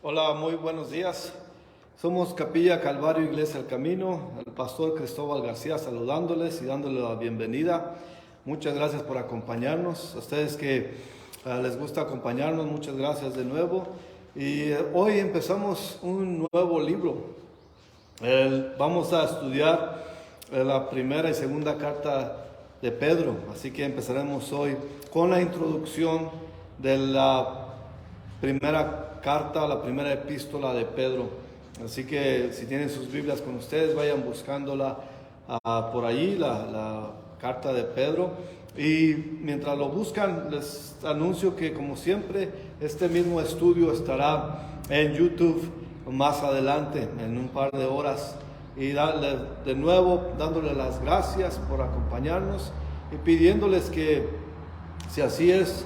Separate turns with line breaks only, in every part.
Hola, muy buenos días. Somos Capilla Calvario Iglesia El Camino, el pastor Cristóbal García saludándoles y dándoles la bienvenida. Muchas gracias por acompañarnos. A ustedes que les gusta acompañarnos, muchas gracias de nuevo. Y hoy empezamos un nuevo libro. Vamos a estudiar la primera y segunda carta de Pedro. Así que empezaremos hoy con la introducción de la primera carta, la primera epístola de Pedro. Así que si tienen sus Biblias con ustedes, vayan buscándola por allí, la carta de Pedro. Y mientras lo buscan, les anuncio que como siempre, este mismo estudio estará en YouTube más adelante, en un par de horas. Y darle de nuevo, dándole las gracias por acompañarnos y pidiéndoles que, si así es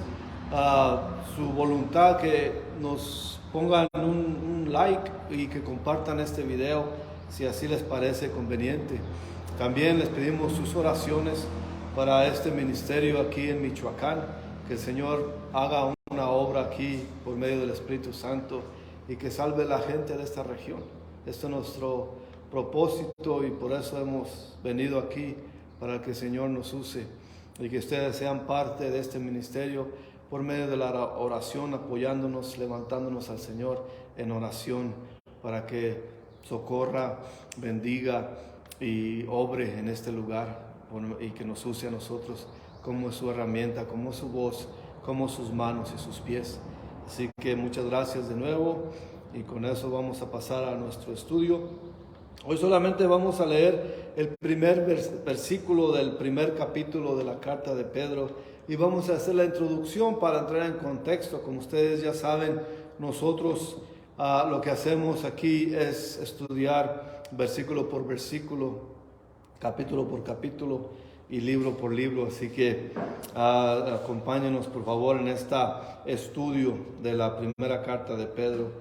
su voluntad, que nos pongan un like y que compartan este video si así les parece conveniente. También les pedimos sus oraciones para este ministerio aquí en Michoacán, que el Señor haga una obra aquí por medio del Espíritu Santo y que salve a la gente de esta región. Este es nuestro propósito y por eso hemos venido aquí, para que el Señor nos use y que ustedes sean parte de este ministerio por medio de la oración, apoyándonos, levantándonos al Señor en oración para que socorra, bendiga y obre en este lugar y que nos use a nosotros como su herramienta, como su voz, como sus manos y sus pies. Así que muchas gracias de nuevo y con eso vamos a pasar a nuestro estudio. Hoy solamente vamos a leer el primer versículo del primer capítulo de la carta de Pedro y vamos a hacer la introducción para entrar en contexto. Como ustedes ya saben, nosotros lo que hacemos aquí es estudiar versículo por versículo, capítulo por capítulo y libro por libro. Así que acompáñenos por favor en este estudio de la primera carta de Pedro.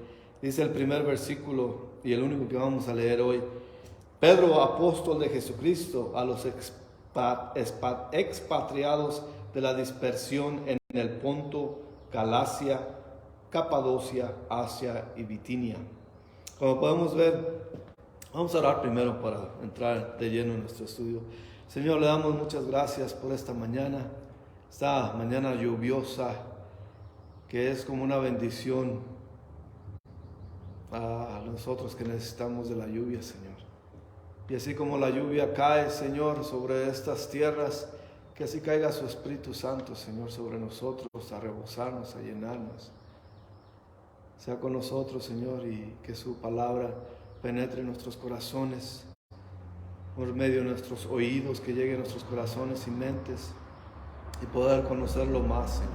Dice el primer versículo y el único que vamos a leer hoy: Pedro, apóstol de Jesucristo, a los expatriados de la dispersión en el Ponto, Galacia, Capadocia, Asia y Bitinia. Como podemos ver, vamos a orar primero para entrar de lleno en nuestro estudio. Señor, le damos muchas gracias por esta mañana lluviosa, que es como una bendición a nosotros que necesitamos de la lluvia, Señor. Y así como la lluvia cae, Señor, sobre estas tierras, que así caiga su Espíritu Santo, Señor, sobre nosotros, a rebosarnos, a llenarnos. Sea con nosotros, Señor, y que su palabra penetre en nuestros corazones, por medio de nuestros oídos, que llegue a nuestros corazones y mentes, y poder conocerlo más, Señor,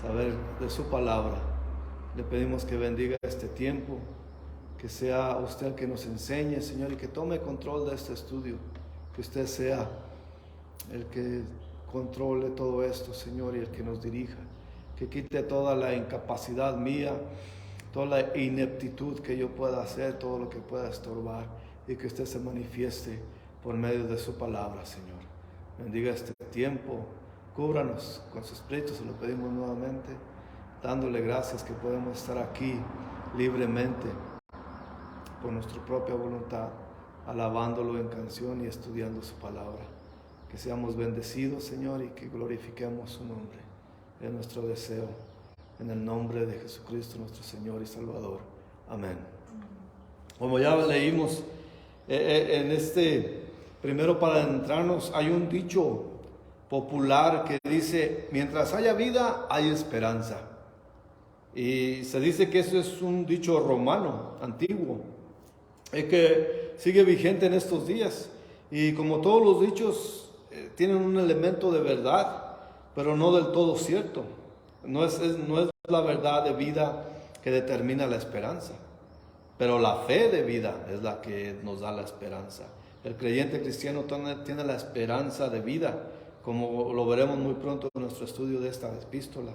saber de su palabra. Le pedimos que bendiga este tiempo, que sea usted el que nos enseñe, Señor, y que tome control de este estudio, que usted sea el que controle todo esto, Señor, y el que nos dirija, que quite toda la incapacidad mía, toda la ineptitud que yo pueda hacer, todo lo que pueda estorbar, y que usted se manifieste por medio de su palabra, Señor. Bendiga este tiempo, cúbranos con su Espíritu, se lo pedimos nuevamente, dándole gracias que podemos estar aquí libremente, por nuestra propia voluntad, alabándolo en canción y estudiando su palabra. Que seamos bendecidos, Señor, y que glorifiquemos su nombre. Es nuestro deseo, en el nombre de Jesucristo, nuestro Señor y Salvador. Amén. Como ya leímos, primero para adentrarnos, hay un dicho popular que dice: mientras haya vida, hay esperanza. Y se dice que eso es un dicho romano, antiguo, que sigue vigente en estos días. Y como todos los dichos, tienen un elemento de verdad, pero no del todo cierto. No es la verdad de vida que determina la esperanza, pero la fe de vida es la que nos da la esperanza. El creyente cristiano tiene la esperanza de vida, como lo veremos muy pronto en nuestro estudio de esta epístola,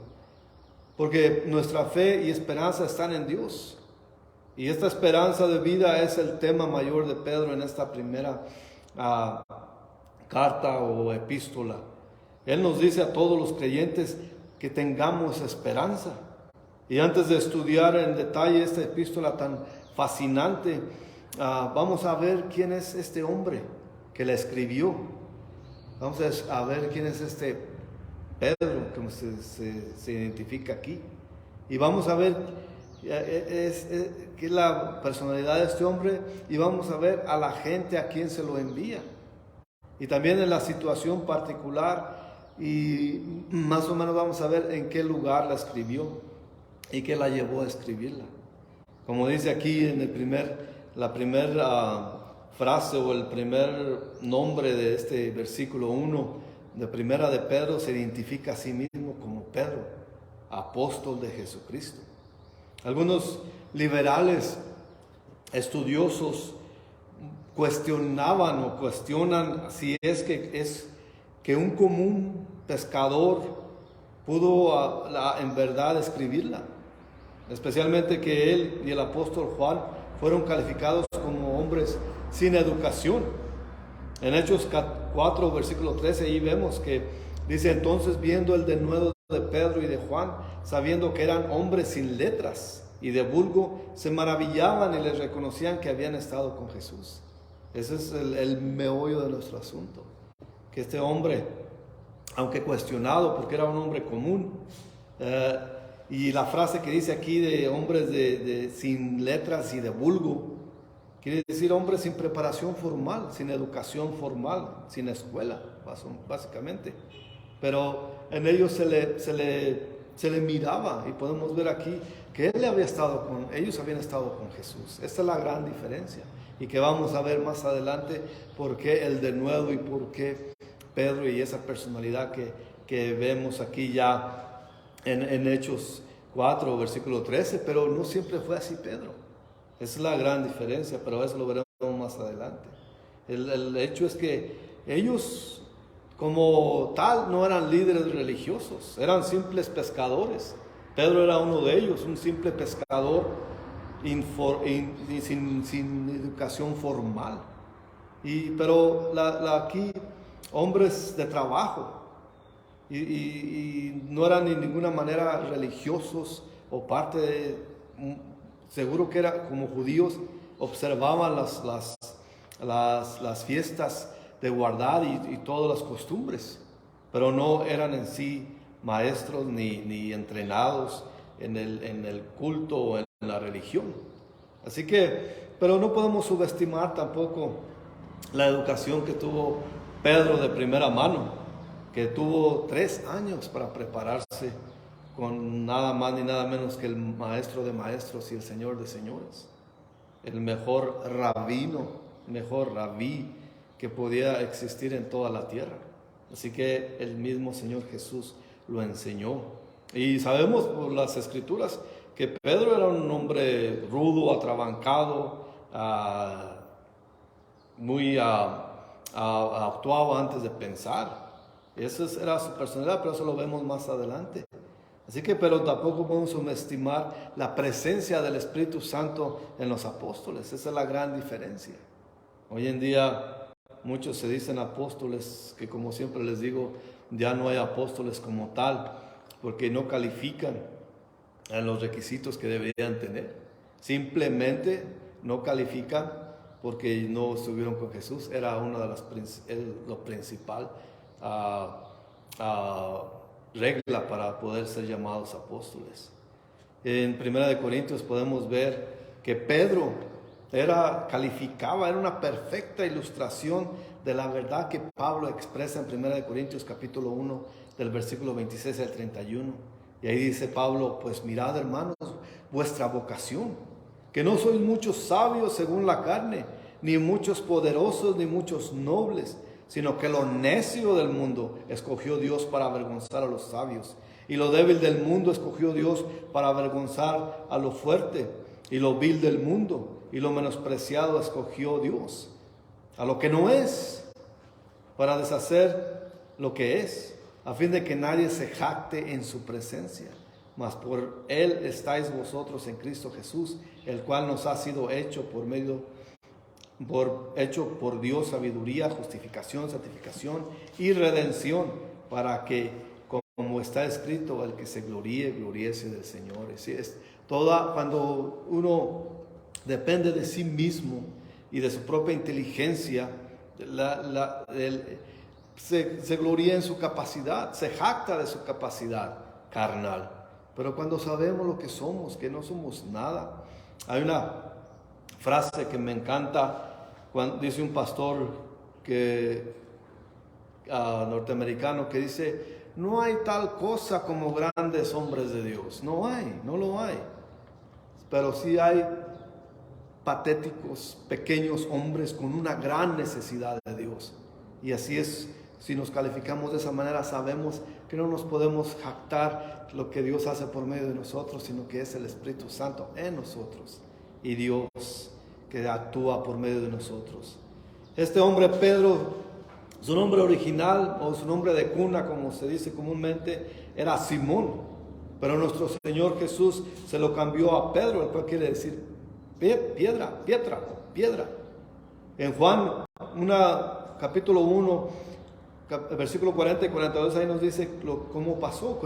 porque nuestra fe y esperanza están en Dios. Y esta esperanza de vida es el tema mayor de Pedro en esta primera carta o epístola. Él nos dice a todos los creyentes que tengamos esperanza. Y antes de estudiar en detalle esta epístola tan fascinante, vamos a ver quién es este hombre que la escribió. Vamos a ver quién es este Pedro, como se identifica aquí. Y vamos a ver qué es la personalidad de este hombre, y vamos a ver a la gente a quien se lo envía. Y también en la situación particular, y más o menos vamos a ver en qué lugar la escribió y qué la llevó a escribirla. Como dice aquí en la primera frase o el primer nombre de este versículo 1 de Primera de Pedro, se identifica a sí mismo como Pedro, apóstol de Jesucristo. Algunos liberales estudiosos cuestionaban o cuestionan si es que un común pescador pudo en verdad escribirla, especialmente que él y el apóstol Juan fueron calificados como hombres sin educación. En Hechos 4, versículo 13, ahí vemos que dice: entonces, viendo el denuedo de Pedro y de Juan, sabiendo que eran hombres sin letras y de vulgo, se maravillaban y les reconocían que habían estado con Jesús. Ese es el meollo de nuestro asunto, que este hombre, aunque cuestionado porque era un hombre común, y la frase que dice aquí de hombres sin letras y de vulgo, quiere decir hombres sin preparación formal, sin educación formal, sin escuela, básicamente. Pero en ellos se le miraba, y podemos ver aquí que ellos habían estado con Jesús. Esta es la gran diferencia, y que vamos a ver más adelante por qué el denuedo y por qué Pedro y esa personalidad que vemos aquí ya en Hechos 4, versículo 13, pero no siempre fue así Pedro. Esa es la gran diferencia, pero eso lo veremos más adelante. El hecho es que ellos, como tal, no eran líderes religiosos, eran simples pescadores. Pedro era uno de ellos, un simple pescador sin educación formal. Pero aquí, hombres de trabajo, y no eran de ninguna manera religiosos o parte de, seguro que era como judíos, observaban las fiestas de guardar y todas las costumbres, pero no eran en sí maestros ni entrenados en el culto o en la religión. Así que, pero no podemos subestimar tampoco la educación que tuvo Pedro de primera mano, que tuvo 3 años para prepararse con nada más ni nada menos que el maestro de maestros y el señor de señores, el mejor rabí que podía existir en toda la tierra. Así que el mismo Señor Jesús lo enseñó. Y sabemos por las escrituras que Pedro era un hombre rudo, atrabancado, actuaba antes de pensar. Esa era su personalidad, pero eso lo vemos más adelante. Así que, pero tampoco podemos subestimar la presencia del Espíritu Santo en los apóstoles. Esa es la gran diferencia. Hoy en día muchos se dicen apóstoles, que como siempre les digo, ya no hay apóstoles como tal, porque no califican a los requisitos que deberían tener. Simplemente no califican porque no estuvieron con Jesús. Era una de lo principal, regla para poder ser llamados apóstoles. En 1 Corintios podemos ver que Pedro era una perfecta ilustración de la verdad que Pablo expresa en 1 Corintios capítulo 1 del versículo 26 al 31. Y ahí dice Pablo: pues mirad, hermanos, vuestra vocación, que no sois muchos sabios según la carne, ni muchos poderosos, ni muchos nobles, sino que lo necio del mundo escogió Dios para avergonzar a los sabios, y lo débil del mundo escogió Dios para avergonzar a lo fuerte, y lo vil del mundo y lo menospreciado escogió Dios, a lo que no es, para deshacer lo que es, a fin de que nadie se jacte en su presencia. Mas por Él estáis vosotros en Cristo Jesús, el cual nos ha sido hecho por Dios sabiduría, justificación, santificación y redención, para que como está escrito, el que se gloríe, gloríese del Señor. Cuando uno depende de sí mismo y de su propia inteligencia, se gloría en su capacidad, se jacta de su capacidad carnal. Pero cuando sabemos lo que somos, que no somos nada. Hay una frase que me encanta, cuando dice un pastor norteamericano que dice: no hay tal cosa como grandes hombres de Dios. No lo hay. Pero sí hay patéticos, pequeños hombres con una gran necesidad de Dios. Y así es, si nos calificamos de esa manera, sabemos que no nos podemos jactar lo que Dios hace por medio de nosotros, sino que es el Espíritu Santo en nosotros y Dios que actúa por medio de nosotros. Este hombre Pedro, su nombre original o su nombre de cuna, como se dice comúnmente, era Simón, pero nuestro Señor Jesús se lo cambió a Pedro, el cual quiere decir piedra. En Juan capítulo 1, versículo 40 y 42, ahí nos dice cómo pasó.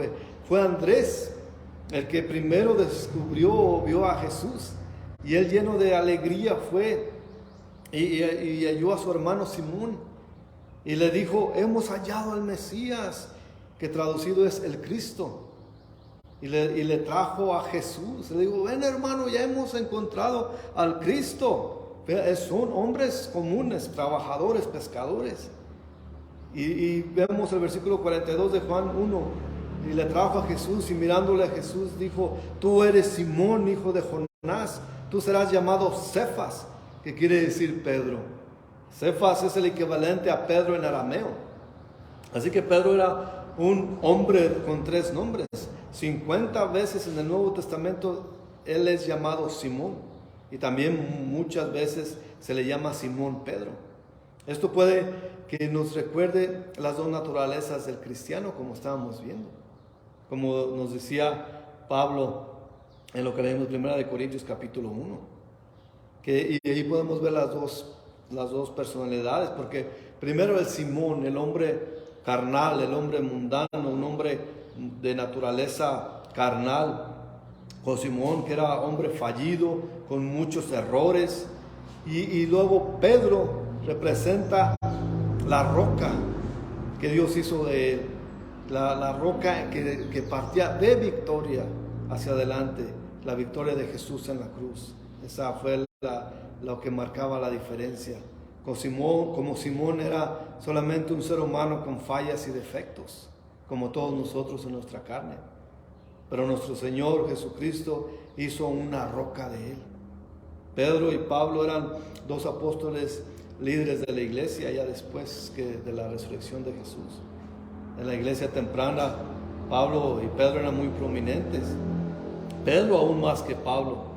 Fue Andrés el que primero vio a Jesús, y él, lleno de alegría, fue y halló a su hermano Simón y le dijo: hemos hallado al Mesías, que traducido es el Cristo. Y le trajo a Jesús. Le digo: ven, hermano, ya hemos encontrado al Cristo. Son hombres comunes, trabajadores, pescadores. Y vemos el versículo 42 de Juan 1. Y le trajo a Jesús, y mirándole a Jesús dijo: tú eres Simón, hijo de Jonás, tú serás llamado Cefas, que quiere decir Pedro. Cefas es el equivalente a Pedro en arameo. Así que Pedro era un hombre con 3 nombres. 50 veces en el Nuevo Testamento él es llamado Simón, y también muchas veces se le llama Simón Pedro. Esto puede que nos recuerde las dos naturalezas del cristiano, como estábamos viendo, como nos decía Pablo en lo que leímos en 1 Corintios capítulo 1, y ahí podemos ver las dos personalidades, porque primero el Simón, el hombre carnal, el hombre mundano, un hombre de naturaleza carnal, o Simón, que era hombre fallido, con muchos errores, y luego Pedro representa la roca que Dios hizo de él, la roca que partía de victoria hacia adelante, la victoria de Jesús en la cruz. Esa fue lo que marcaba la diferencia. Como Simón era solamente un ser humano con fallas y defectos, como todos nosotros en nuestra carne, pero nuestro Señor Jesucristo hizo una roca de él. Pedro y Pablo eran 2 apóstoles líderes de la iglesia ya después de la resurrección de Jesús. En la iglesia temprana, Pablo y Pedro eran muy prominentes. Pedro aún más que Pablo.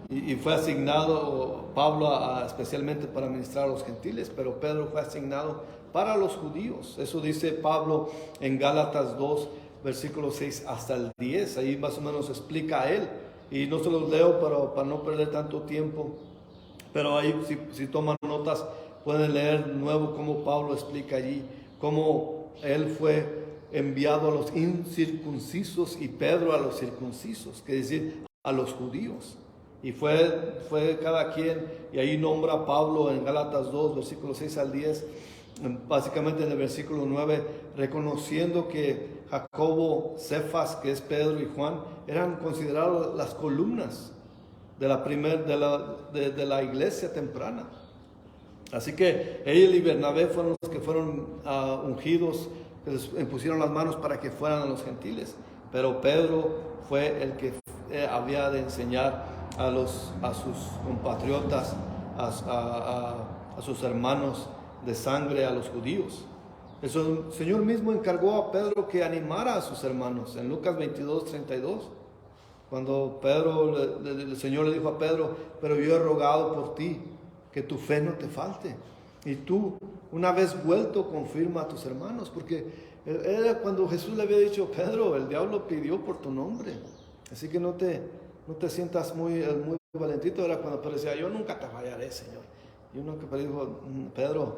Y fue asignado Pablo especialmente para ministrar a los gentiles, pero Pedro fue asignado para los judíos. Eso dice Pablo en Gálatas 2, versículos 6 hasta el 10. Ahí más o menos explica a él. Y no se los leo para no perder tanto tiempo. Pero ahí, si toman notas, pueden leer nuevo cómo Pablo explica allí, cómo él fue enviado a los incircuncisos y Pedro a los circuncisos, que es decir, a los judíos. Y fue cada quien, y ahí nombra a Pablo en Gálatas 2, versículos 6 al 10, básicamente en el versículo 9, reconociendo que Jacobo, Cefas, que es Pedro, y Juan, eran considerados las columnas de la iglesia temprana. Así que él y Bernabé fueron los que fueron ungidos, que les impusieron las manos para que fueran a los gentiles, pero Pedro fue el que había de enseñar a sus compatriotas, a sus hermanos de sangre, a los judíos. El Señor mismo encargó a Pedro que animara a sus hermanos en Lucas 22, 32. Cuando el Señor le dijo a Pedro: pero yo he rogado por ti, que tu fe no te falte. Y tú, una vez vuelto, confirma a tus hermanos. Porque era cuando Jesús le había dicho: Pedro, el diablo pidió por tu nombre. Así que no te sientas muy valentito. Era cuando Pedro decía: yo nunca te fallaré, Señor. Y uno que dijo: Pedro,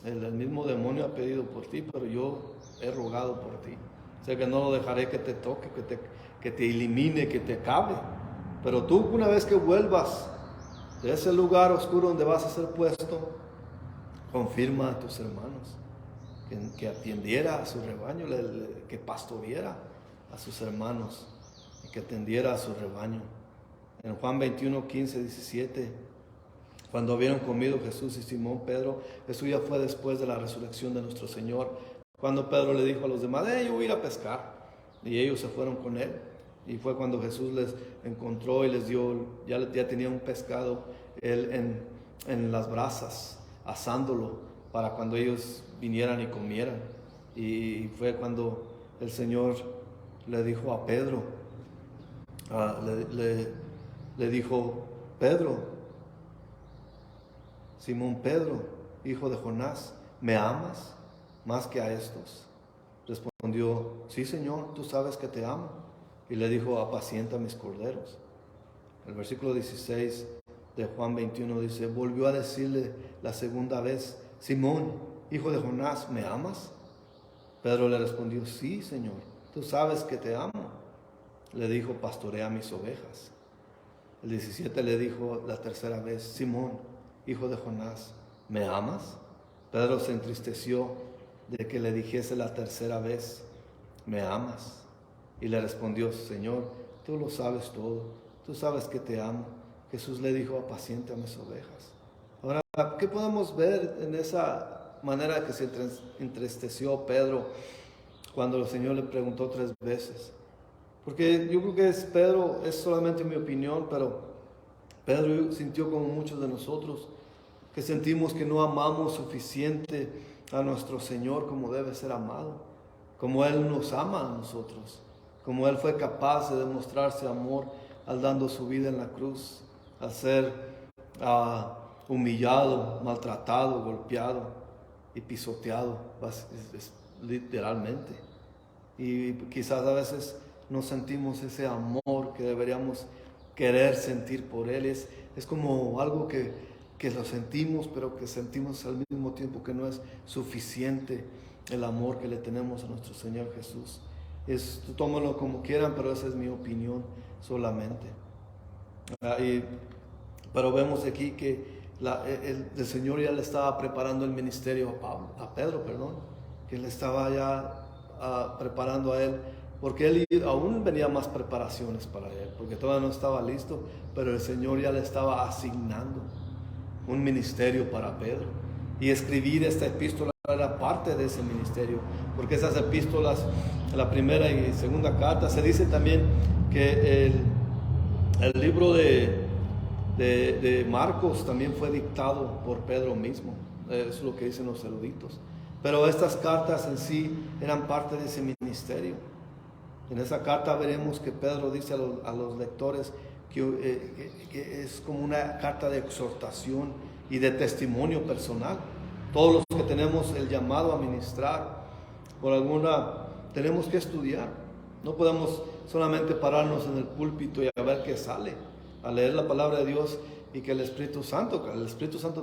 el mismo demonio ha pedido por ti, pero yo he rogado por ti. Sé que no lo dejaré que te toque, que te elimine, que te acabe. Pero tú, una vez que vuelvas de ese lugar oscuro donde vas a ser puesto, confirma a tus hermanos que atendiera a su rebaño, que pastoreara a sus hermanos y que atendiera a su rebaño. En Juan 21, 15, 17, cuando hubieron comido Jesús y Simón Pedro, eso ya fue después de la resurrección de nuestro Señor, cuando Pedro le dijo a los demás, yo voy a ir a pescar, y ellos se fueron con él, y fue cuando Jesús les encontró y les dio, ya tenía un pescado él en las brasas, asándolo, para cuando ellos vinieran y comieran. Y fue cuando el Señor le dijo a Pedro, le dijo, Pedro, Simón Pedro, hijo de Jonás, ¿me amas más que a estos? Respondió, sí, Señor, tú sabes que te amo. Y le dijo, apacienta mis corderos. El versículo 16 de Juan 21 dice, volvió a decirle la segunda vez, Simón, hijo de Jonás, ¿me amas? Pedro le respondió, sí, Señor, tú sabes que te amo. Le dijo, pastorea mis ovejas. El 17 le dijo la tercera vez, Simón, hijo de Jonás, ¿me amas? Pedro se entristeció de que le dijese la tercera vez, ¿me amas? Y le respondió, Señor, tú lo sabes todo, tú sabes que te amo. Jesús le dijo, apacienta mis ovejas. Ahora, ¿qué podemos ver en esa manera que se entristeció Pedro cuando el Señor le preguntó 3 veces? Porque yo creo que Pedro, es solamente mi opinión, pero Pedro sintió como muchos de nosotros, que sentimos que no amamos suficiente a nuestro Señor como debe ser amado, como Él nos ama a nosotros, como Él fue capaz de demostrarse amor al dando su vida en la cruz, al ser humillado, maltratado, golpeado y pisoteado, literalmente. Y quizás a veces no sentimos ese amor que deberíamos querer sentir por Él. Es como algo que lo sentimos, pero que sentimos al mismo tiempo que no es suficiente el amor que le tenemos a nuestro Señor Jesús. Tómalo como quieran, pero esa es mi opinión solamente. Pero vemos aquí que el Señor ya le estaba preparando el ministerio a Pedro, que le estaba ya preparando a él, porque él aún venía más preparaciones para él, porque todavía no estaba listo, pero el Señor ya le estaba asignando un ministerio para Pedro, y escribir esta epístola era parte de ese ministerio, porque esas epístolas, la primera y segunda carta, se dice también que el libro de Marcos también fue dictado por Pedro mismo. Eso es lo que dicen los eruditos. Pero estas cartas en sí eran parte de ese ministerio. En esa carta veremos que Pedro dice a los lectores que es como una carta de exhortación y de testimonio personal. Todos los que tenemos el llamado a ministrar, tenemos que estudiar. No podemos solamente pararnos en el púlpito y a ver qué sale, a leer la palabra de Dios, y que el Espíritu Santo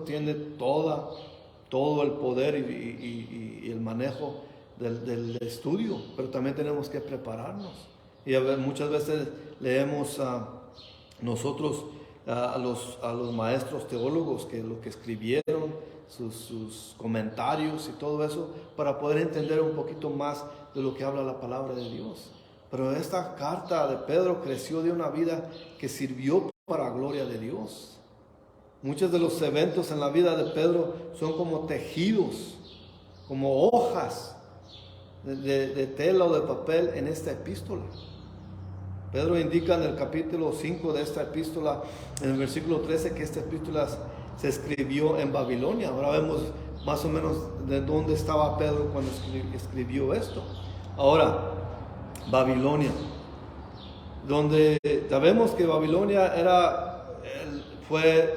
tiene todo el poder y el manejo del estudio, pero también tenemos que prepararnos. Y muchas veces leemos nosotros a los maestros teólogos, que lo que escribieron, sus comentarios y todo eso, para poder entender un poquito más de lo que habla la palabra de Dios. Pero esta carta de Pedro creció de una vida que sirvió para la gloria de Dios. Muchos de los eventos en la vida de Pedro son como tejidos, como hojas de tela o de papel en esta epístola. Pedro indica en el capítulo 5 de esta epístola, en el versículo 13, que esta epístola se escribió en Babilonia. Ahora vemos más o menos de dónde estaba Pedro cuando escribió esto. Ahora, Babilonia, donde sabemos que Babilonia fue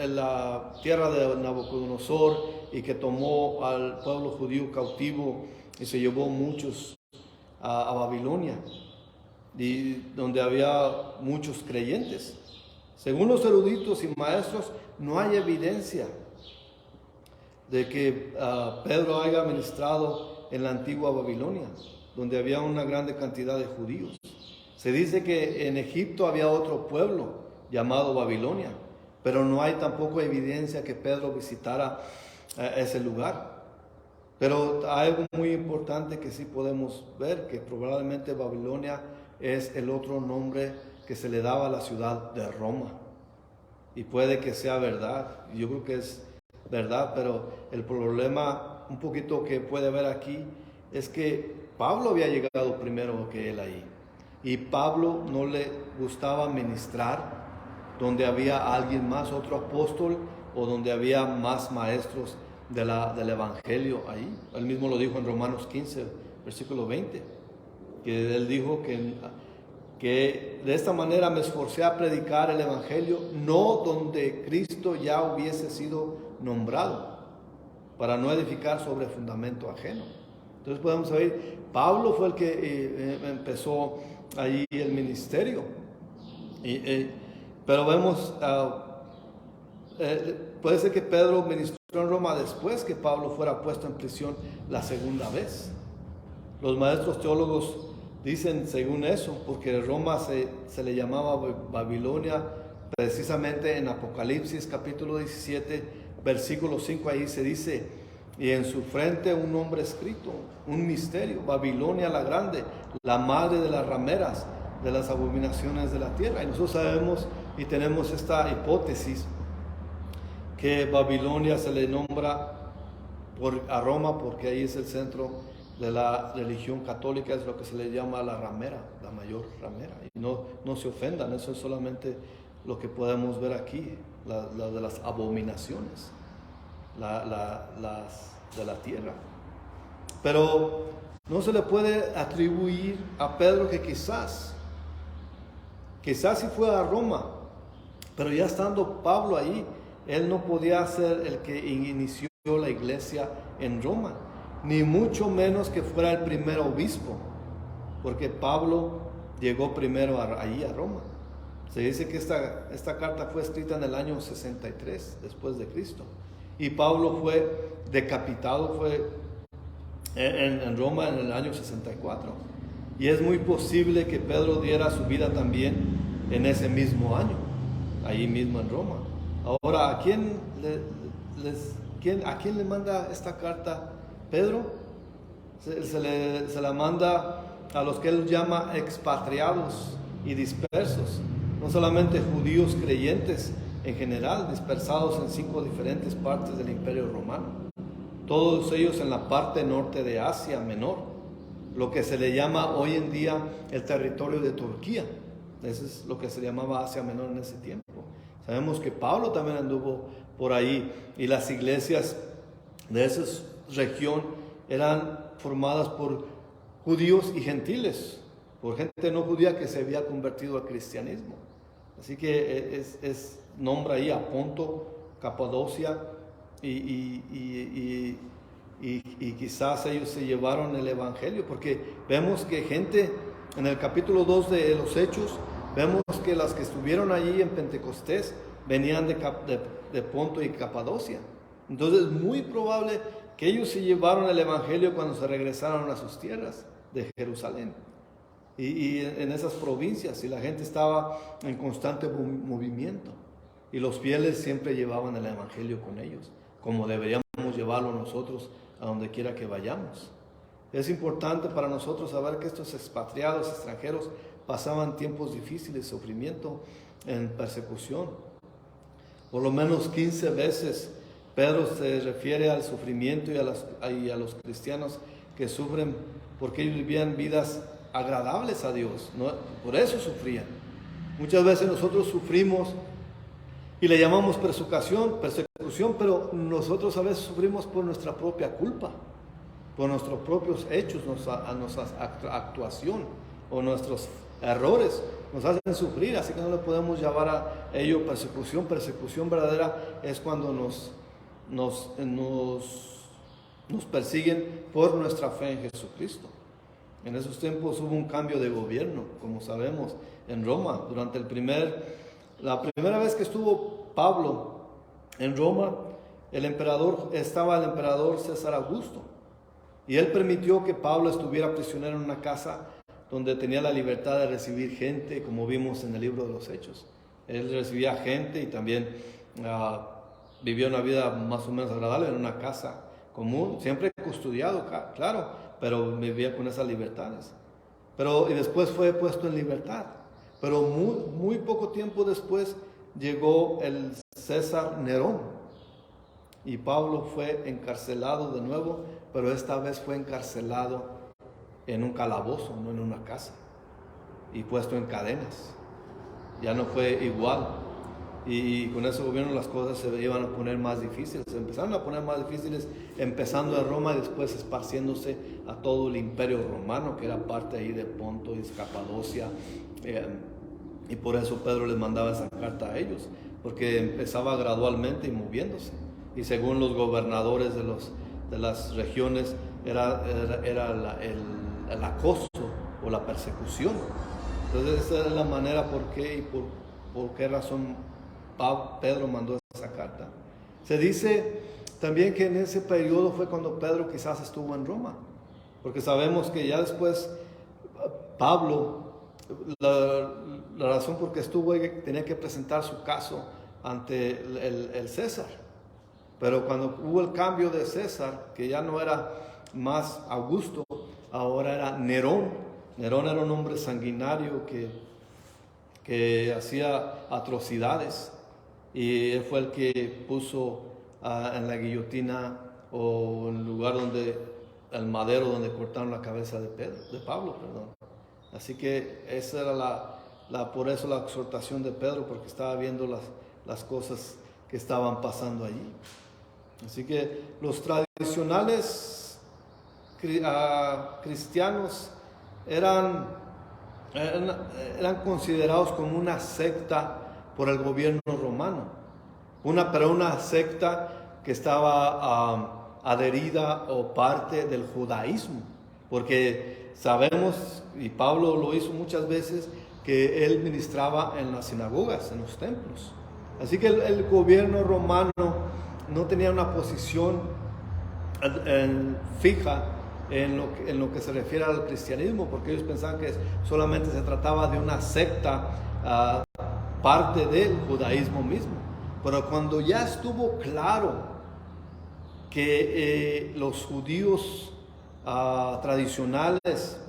la tierra de Nabucodonosor, y que tomó al pueblo judío cautivo y se llevó muchos a Babilonia, y donde había muchos creyentes. Según los eruditos y maestros, no hay evidencia de que Pedro haya ministrado en la antigua Babilonia. donde había una grande cantidad de judíos. Se dice que en Egipto había otro pueblo llamado Babilonia, pero no hay tampoco evidencia que Pedro visitara ese lugar. Pero hay algo muy importante que sí podemos ver, que probablemente Babilonia es el otro nombre que se le daba a la ciudad de Roma. Y puede que sea verdad, yo creo que es verdad, pero el problema un poquito que puede haber aquí es que Pablo había llegado primero que él ahí. Y Pablo no le gustaba ministrar donde había alguien más, otro apóstol, o donde había más maestros del Evangelio ahí. Él mismo lo dijo en Romanos 15, versículo 20, que él dijo que de esta manera me esforcé a predicar el Evangelio, no donde Cristo ya hubiese sido nombrado, para no edificar sobre fundamento ajeno. Entonces podemos ver, Pablo fue el que empezó allí el ministerio. Pero vemos, puede ser que Pedro ministró en Roma después que Pablo fuera puesto en prisión la segunda vez. Los maestros teólogos dicen según eso, porque Roma se le llamaba Babilonia precisamente en Apocalipsis capítulo 17, versículo 5, ahí se dice: y en su frente un nombre escrito, un misterio, Babilonia la grande, la madre de las rameras, de las abominaciones de la tierra. Y nosotros sabemos y tenemos esta hipótesis que Babilonia se le nombra a Roma porque ahí es el centro de la religión católica, es lo que se le llama la ramera, la mayor ramera. Y no se ofendan, eso es solamente lo que podemos ver aquí, de las abominaciones, las de la tierra. Pero no se le puede atribuir a Pedro que quizás sí fue a Roma, pero ya estando Pablo ahí, él no podía ser el que inició la iglesia en Roma, ni mucho menos que fuera el primer obispo, porque Pablo llegó primero allí a Roma. Se dice que esta carta fue escrita en el año 63 después de Cristo, y Pablo fue decapitado, fue en Roma en el año 64, y es muy posible que Pedro diera su vida también en ese mismo año, ahí mismo en Roma. Ahora, ¿a quién le manda esta carta Pedro? Se la manda a los que él llama expatriados y dispersos, no solamente judíos creyentes en general, dispersados en 5 diferentes partes del Imperio Romano, todos ellos en la parte norte de Asia Menor, lo que se le llama hoy en día el territorio de Turquía. Eso es lo que se llamaba Asia Menor en ese tiempo. Sabemos que Pablo también anduvo por ahí, y las iglesias de esa región eran formadas por judíos y gentiles, por gente no judía que se había convertido al cristianismo. Así que nombra ahí a Ponto, Capadocia, y quizás ellos se llevaron el evangelio, porque vemos que gente en el capítulo 2 de los Hechos, vemos que las que estuvieron allí en Pentecostés venían de Ponto y Capadocia. Entonces es muy probable que ellos se llevaron el evangelio cuando se regresaron a sus tierras de Jerusalén y en esas provincias, y la gente estaba en constante movimiento, y los fieles siempre llevaban el evangelio con ellos, como deberíamos llevarlo nosotros a donde quiera que vayamos. Es importante para nosotros saber que estos expatriados extranjeros pasaban tiempos difíciles, sufrimiento, en persecución. Por lo menos 15 veces Pedro se refiere al sufrimiento y a los cristianos que sufren porque ellos vivían vidas agradables a Dios, ¿no? Por eso sufrían. Muchas veces nosotros sufrimos y le llamamos persecución, pero nosotros a veces sufrimos por nuestra propia culpa, por nuestros propios hechos, nuestra actuación o nuestros errores nos hacen sufrir, así que no le podemos llamar a ello persecución. Persecución verdadera es cuando nos persiguen por nuestra fe en Jesucristo. En esos tiempos hubo un cambio de gobierno, como sabemos, en Roma. La primera vez que estuvo Pablo en Roma, estaba el emperador César Augusto. Y él permitió que Pablo estuviera prisionero en una casa donde tenía la libertad de recibir gente, como vimos en el libro de los Hechos. Él recibía gente y también vivía una vida más o menos agradable en una casa común, siempre custodiado, claro, pero vivía con esas libertades. Y después fue puesto en libertad. Pero muy poco tiempo después llegó el César Nerón. Y Pablo fue encarcelado de nuevo, pero esta vez fue encarcelado en un calabozo, no en una casa. Y puesto en cadenas. Ya no fue igual. Y con ese gobierno las cosas se iban a poner más difíciles. Se empezaron a poner más difíciles, empezando en Roma y después esparciéndose a todo el imperio romano, que era parte ahí de Ponto y Capadocia. Y por eso Pedro les mandaba esa carta a ellos, porque empezaba gradualmente y moviéndose. Y según los gobernadores de las regiones, era el acoso o la persecución. Entonces esa es la manera por qué y por qué razón Pedro mandó esa carta. Se dice también que en ese periodo fue cuando Pedro quizás estuvo en Roma, porque sabemos que ya después Pablo, la razón por qué estuvo ahí, tenía que presentar su caso ante el César. Pero cuando hubo el cambio de César, que ya no era más Augusto, ahora era Nerón. Nerón era un hombre sanguinario que hacía atrocidades. Y él fue el que puso en la guillotina o en el lugar el madero donde cortaron la cabeza de Pablo. Así que esa era por eso la exhortación de Pedro, porque estaba viendo las cosas que estaban pasando allí. Así que los tradicionales cristianos eran considerados como una secta por el gobierno romano, pero una secta que estaba adherida o parte del judaísmo, porque sabemos, y Pablo lo hizo muchas veces, que él ministraba en las sinagogas, en los templos. Así que el gobierno romano no tenía una posición fija en lo que se refiere al cristianismo, porque ellos pensaban que solamente se trataba de una secta parte del judaísmo mismo. Pero cuando ya estuvo claro que los judíos tradicionales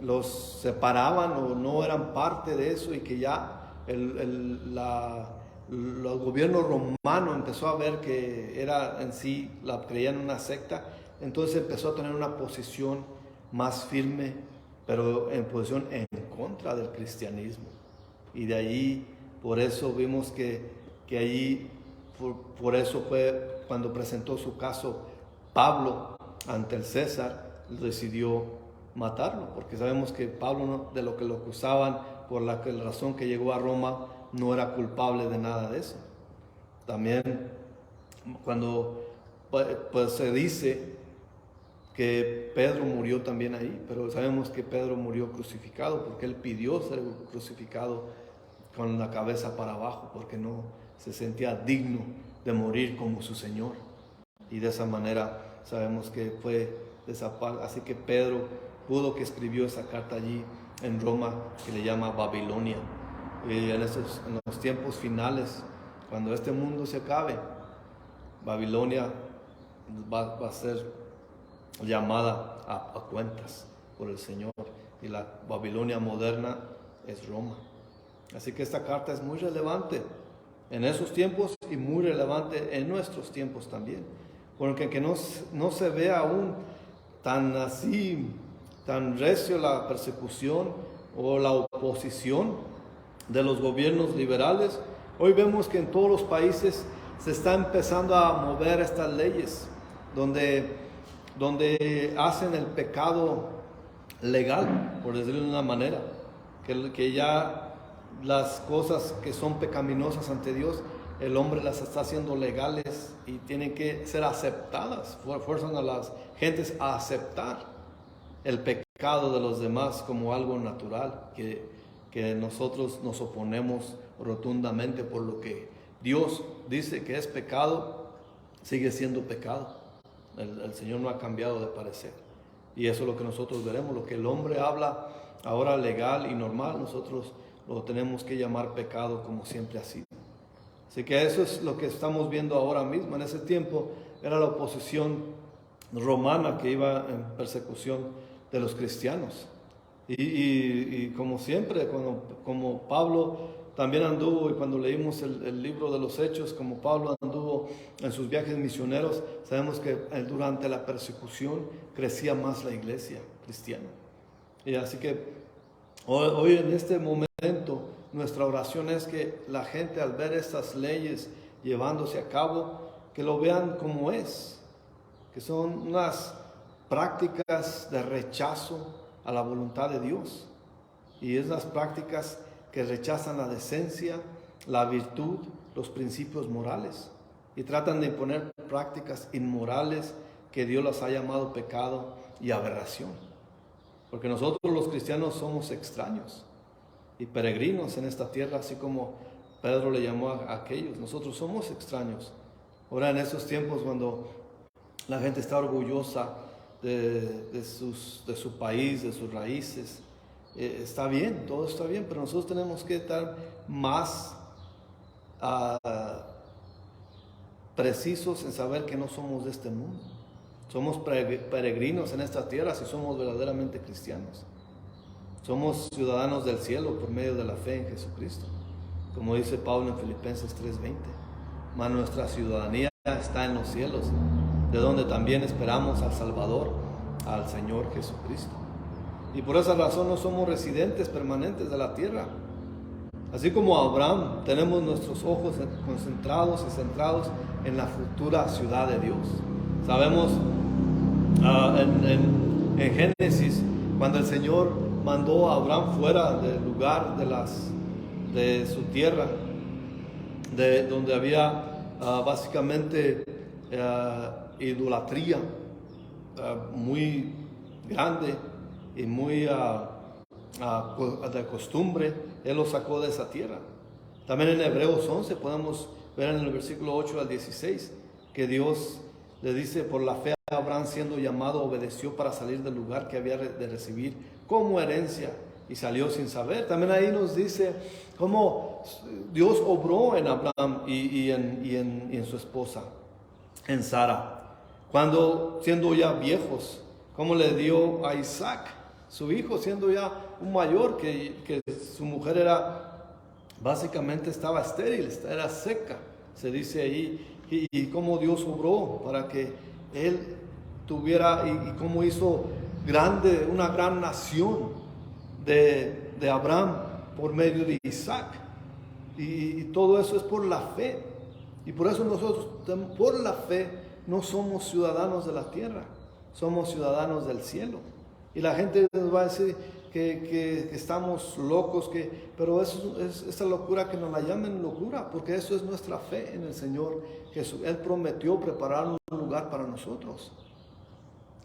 los separaban o no eran parte de eso, y que ya el gobierno romano empezó a ver que era en sí, creían una secta, entonces empezó a tener una posición más firme, pero en posición en contra del cristianismo. Y de ahí, por eso vimos que allí, por eso fue cuando presentó su caso Pablo ante el César, decidió matarlo, porque sabemos que Pablo, de lo que lo acusaban, por la razón que llegó a Roma, no era culpable de nada de eso. También cuando pues se dice que Pedro murió también ahí, pero sabemos que Pedro murió crucificado, porque él pidió ser crucificado con la cabeza para abajo, porque no se sentía digno de morir como su Señor. Y de esa manera sabemos que fue de esa parte. Así que Pedro pudo que escribió esa carta allí en Roma, que le llama Babilonia. Y en los tiempos finales, cuando este mundo se acabe, Babilonia va a ser llamada a cuentas por el Señor, y la Babilonia moderna es Roma. Así que esta carta es muy relevante en esos tiempos y muy relevante en nuestros tiempos también, porque que no se ve aún tan recio la persecución o la oposición de los gobiernos liberales. Hoy vemos que en todos los países se está empezando a mover estas leyes donde hacen el pecado legal, por decirlo de una manera, que ya las cosas que son pecaminosas ante Dios, el hombre las está haciendo legales y tienen que ser aceptadas, fuerzan a las gentes a aceptar el pecado de los demás como algo natural, que nosotros nos oponemos rotundamente, por lo que Dios dice que es pecado, sigue siendo pecado. El Señor no ha cambiado de parecer. Y eso es lo que nosotros veremos, lo que el hombre habla ahora legal y normal, nosotros lo tenemos que llamar pecado como siempre ha sido. Así que eso es lo que estamos viendo ahora mismo. En ese tiempo era la oposición romana que iba en persecución de los cristianos. Y como siempre, como Pablo también anduvo, y cuando leímos el libro de los Hechos, como Pablo anduvo en sus viajes misioneros, sabemos que durante la persecución crecía más la iglesia cristiana. Y así que hoy en este momento nuestra oración es que la gente, al ver estas leyes llevándose a cabo, que lo vean como es, que son unas prácticas de rechazo a la voluntad de Dios, y esas prácticas que rechazan la decencia, la virtud, los principios morales, y tratan de imponer prácticas inmorales que Dios las ha llamado pecado y aberración. Porque nosotros los cristianos somos extraños y peregrinos en esta tierra, así como Pedro le llamó a aquellos. Nosotros somos extraños. Ahora, en esos tiempos cuando la gente está orgullosa de su país, de sus raíces, está bien, todo está bien, pero nosotros tenemos que estar más precisos en saber que no somos de este mundo. Somos peregrinos en esta tierra si somos verdaderamente cristianos. Somos ciudadanos del cielo por medio de la fe en Jesucristo, como dice Pablo en Filipenses 3:20. Mas nuestra ciudadanía está en los cielos, de donde también esperamos al Salvador, al Señor Jesucristo. Y por esa razón no somos residentes permanentes de la tierra. Así como Abraham, tenemos nuestros ojos concentrados y centrados en la futura ciudad de Dios. Sabemos en Génesis, cuando el Señor mandó a Abraham fuera del lugar de su tierra, de donde había básicamente idolatría muy grande y muy de costumbre, Él lo sacó de esa tierra. También en Hebreos 11 podemos ver en el versículo 8 al 16 que Dios le dice: por la fe Abraham, siendo llamado, obedeció para salir del lugar que había de recibir como herencia, y salió sin saber. También ahí nos dice cómo Dios obró en Abraham y en su esposa, en Sara, cuando siendo ya viejos, cómo le dio a Isaac, su hijo, siendo ya un mayor, que su mujer básicamente estaba estéril, era seca, se dice ahí, y cómo Dios obró para que él tuviera, y cómo hizo una gran nación de Abraham por medio de Isaac, y todo eso es por la fe. Y por eso nosotros, por la fe, no somos ciudadanos de la tierra, somos ciudadanos del cielo. Y la gente nos va a decir que estamos locos, pero esa locura, que nos la llamen locura, porque eso es nuestra fe en el Señor Jesús. Él prometió preparar un lugar para nosotros.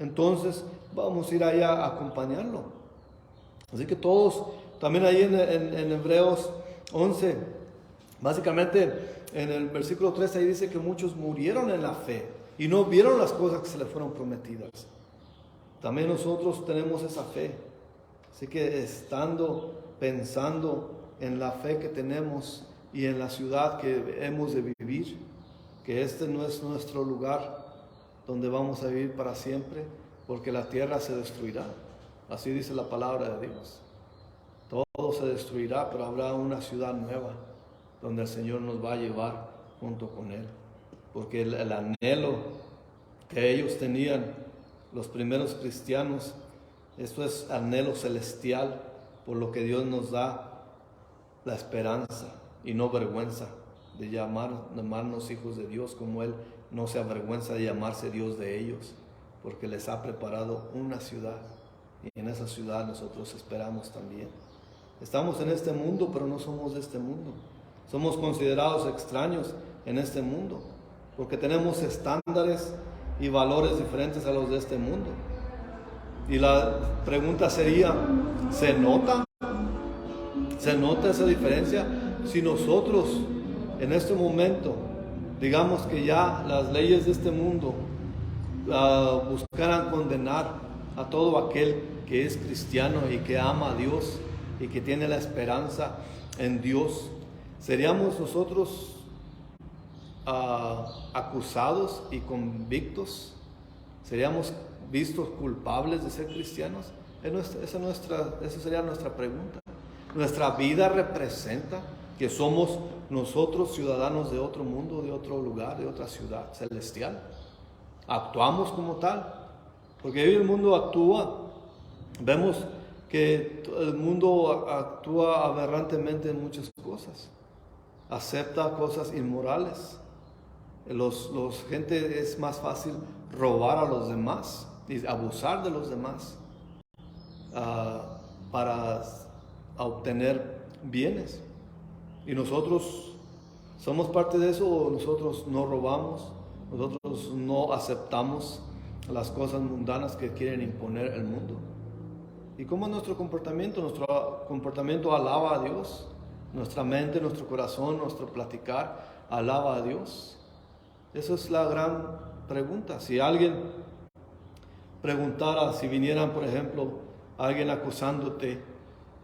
Entonces vamos a ir allá a acompañarlo. Así que todos, también ahí en Hebreos 11, básicamente en el versículo 13, ahí dice que muchos murieron en la fe y no vieron las cosas que se les fueron prometidas. También nosotros tenemos esa fe. Así que pensando en la fe que tenemos y en la ciudad que hemos de vivir, que este no es nuestro lugar donde vamos a vivir para siempre, porque la tierra se destruirá. Así dice la palabra de Dios. Todo se destruirá, pero habrá una ciudad nueva donde el Señor nos va a llevar junto con Él. Porque el anhelo que ellos tenían, los primeros cristianos, esto es anhelo celestial, por lo que Dios nos da la esperanza y no vergüenza de llamarnos hijos de Dios, como Él no se avergüenza de llamarse Dios de ellos, porque les ha preparado una ciudad, y en esa ciudad nosotros esperamos también. Estamos en este mundo, pero no somos de este mundo. Somos considerados extraños en este mundo, porque tenemos estándares y valores diferentes a los de este mundo. Y la pregunta sería, ¿se nota esa diferencia? Si nosotros en este momento, digamos que ya las leyes de este mundo buscaran condenar a todo aquel que es cristiano y que ama a Dios y que tiene la esperanza en Dios. ¿Seríamos nosotros acusados y convictos? ¿Seríamos vistos culpables de ser cristianos? Esa sería nuestra pregunta. Nuestra vida representa que somos nosotros ciudadanos de otro mundo, de otro lugar, de otra ciudad celestial. Actuamos como tal, porque hoy el mundo actúa. Vemos que el mundo actúa aberrantemente en muchas cosas. Acepta cosas inmorales. Gente es más fácil robar a los demás y abusar de los demás para obtener bienes. Y nosotros somos parte de eso, o nosotros no robamos, nosotros no aceptamos las cosas mundanas que quieren imponer el mundo. ¿Y cómo es nuestro comportamiento? Nuestro comportamiento alaba a Dios. Nuestra mente, nuestro corazón, nuestro platicar alaba a Dios. Esa es la gran pregunta. Si alguien preguntara, si vinieran, por ejemplo, alguien acusándote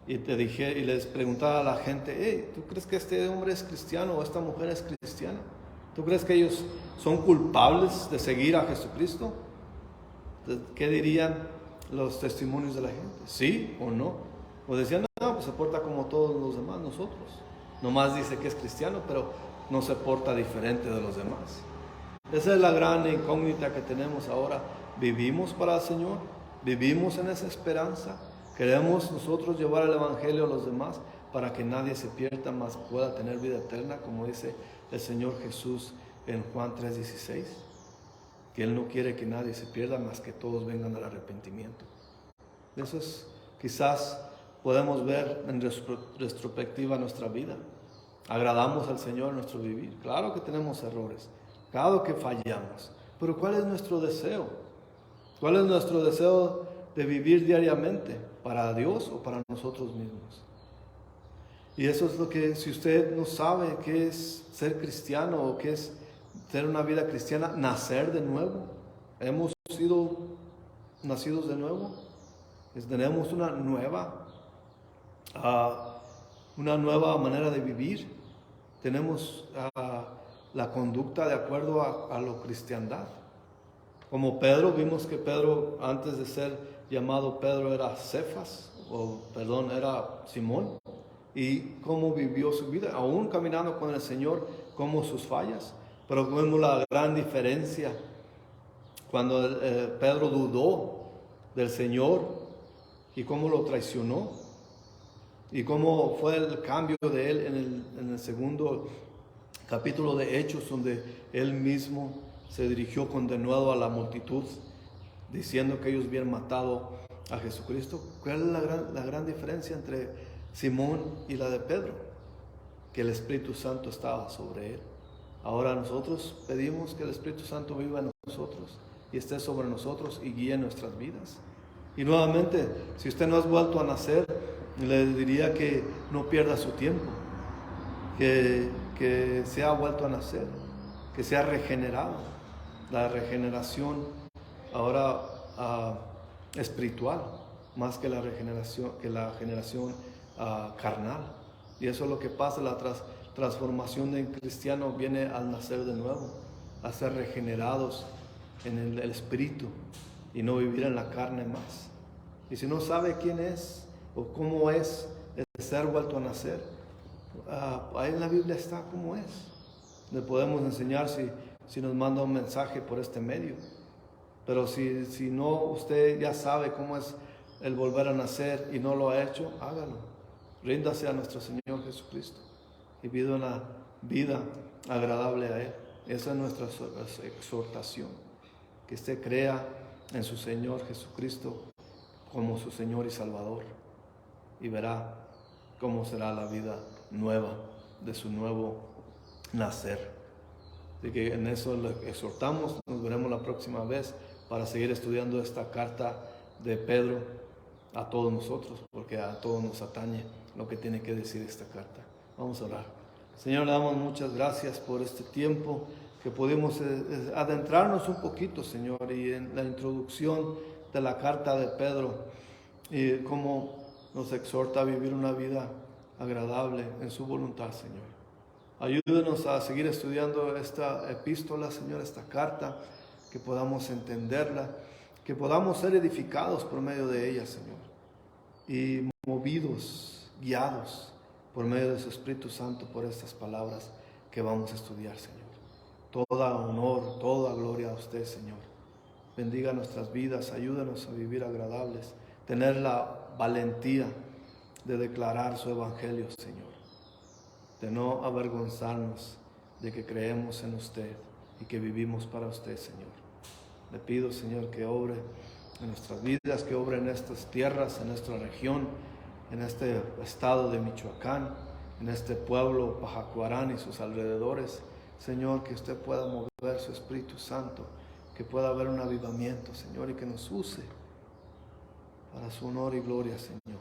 y les preguntara a la gente, hey, ¿tú crees que este hombre es cristiano o esta mujer es cristiana? ¿Tú crees que ellos son culpables de seguir a Jesucristo? ¿Qué dirían los testimonios de la gente? ¿Sí o no? O decían, no, pues se porta como todos los demás nosotros. Nomás dice que es cristiano, pero no se porta diferente de los demás. Esa es la gran incógnita que tenemos ahora. ¿Vivimos para el Señor? ¿Vivimos en esa esperanza? ¿Queremos nosotros llevar el Evangelio a los demás para que nadie se pierda, mas pueda tener vida eterna? Como dice el Señor Jesús en Juan 3:16, que Él no quiere que nadie se pierda, más que todos vengan al arrepentimiento. Eso es, quizás podemos ver en retrospectiva nuestra vida. ¿Agradamos al Señor en nuestro vivir? Claro que tenemos errores, claro que fallamos, pero ¿cuál es nuestro deseo? ¿Cuál es nuestro deseo de vivir diariamente? ¿Para Dios o para nosotros mismos? Y eso es lo que, si usted no sabe qué es ser cristiano o qué es tener una vida cristiana, nacer de nuevo. Hemos sido nacidos de nuevo. Tenemos una nueva manera de vivir. Tenemos la conducta de acuerdo a la cristiandad. Como Pedro, vimos que Pedro, antes de ser llamado Pedro, era Cefas, era Simón. Y cómo vivió su vida, aún caminando con el Señor, como sus fallas. Pero vemos la gran diferencia cuando Pedro dudó del Señor y cómo lo traicionó. Y cómo fue el cambio de él en el segundo capítulo de Hechos, donde él mismo se dirigió condenado a la multitud, diciendo que ellos habían matado a Jesucristo. ¿Cuál es la gran diferencia entre Simón y la de Pedro? Que el Espíritu Santo estaba sobre él. Ahora nosotros pedimos que el Espíritu Santo viva en nosotros y esté sobre nosotros y guíe nuestras vidas. Y nuevamente, si usted no ha vuelto a nacer, le diría que no pierda su tiempo, que se ha vuelto a nacer, que se ha regenerado. La regeneración ahora espiritual, más que la generación carnal. Y eso es lo que pasa, la transformación del cristiano viene al nacer de nuevo, a ser regenerados en el espíritu y no vivir en la carne más. Y si no sabe quién es o cómo es el ser vuelto a nacer, ahí en la Biblia está cómo es. Le podemos enseñar si nos manda un mensaje por este medio. Pero si no, usted ya sabe cómo es el volver a nacer y no lo ha hecho, hágalo. Ríndase a nuestro Señor Jesucristo y viva una vida agradable a Él. Esa es nuestra exhortación, que usted crea en su Señor Jesucristo como su Señor y Salvador, y verá cómo será la vida nueva de su nuevo nacer. Así que en eso le exhortamos. Nos veremos la próxima vez para seguir estudiando esta carta de Pedro a todos nosotros, porque a todos nos atañe lo que tiene que decir esta carta. Vamos a orar. Señor, le damos muchas gracias por este tiempo que pudimos adentrarnos un poquito, Señor, y en la introducción de la carta de Pedro y cómo nos exhorta a vivir una vida agradable en su voluntad, Señor. Ayúdenos a seguir estudiando esta epístola, Señor, esta carta, que podamos entenderla, que podamos ser edificados por medio de ella, Señor, y movidos, guiados por medio de su Espíritu Santo por estas palabras que vamos a estudiar, Señor. Toda honor, toda gloria a usted, Señor. Bendiga nuestras vidas, ayúdanos a vivir agradables, tener la valentía de declarar su evangelio, Señor, de no avergonzarnos de que creemos en usted y que vivimos para usted, Señor. Le pido, Señor, que obre en nuestras vidas, que obre en estas tierras, en nuestra región, en este estado de Michoacán, en este pueblo Pajacuarán y sus alrededores. Señor, que usted pueda mover su Espíritu Santo, que pueda haber un avivamiento, Señor, y que nos use para su honor y gloria, Señor.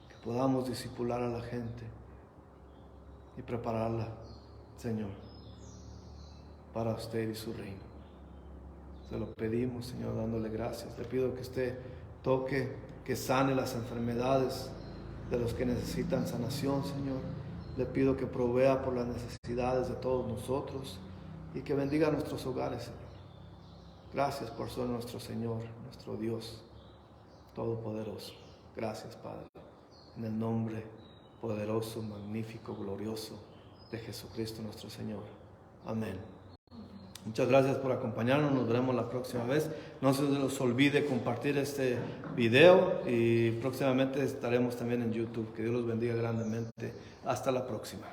Que podamos discipular a la gente y prepararla, Señor, para usted y su reino. Se lo pedimos, Señor, dándole gracias. Le pido que usted toque, que sane las enfermedades de los que necesitan sanación, Señor. Le pido que provea por las necesidades de todos nosotros y que bendiga nuestros hogares, Señor. Gracias por ser nuestro Señor, nuestro Dios Todopoderoso. Gracias, Padre. En el nombre poderoso, magnífico, glorioso de Jesucristo nuestro Señor. Amén. Muchas gracias por acompañarnos. Nos veremos la próxima vez. No se les olvide compartir este video y próximamente estaremos también en YouTube. Que Dios los bendiga grandemente. Hasta la próxima.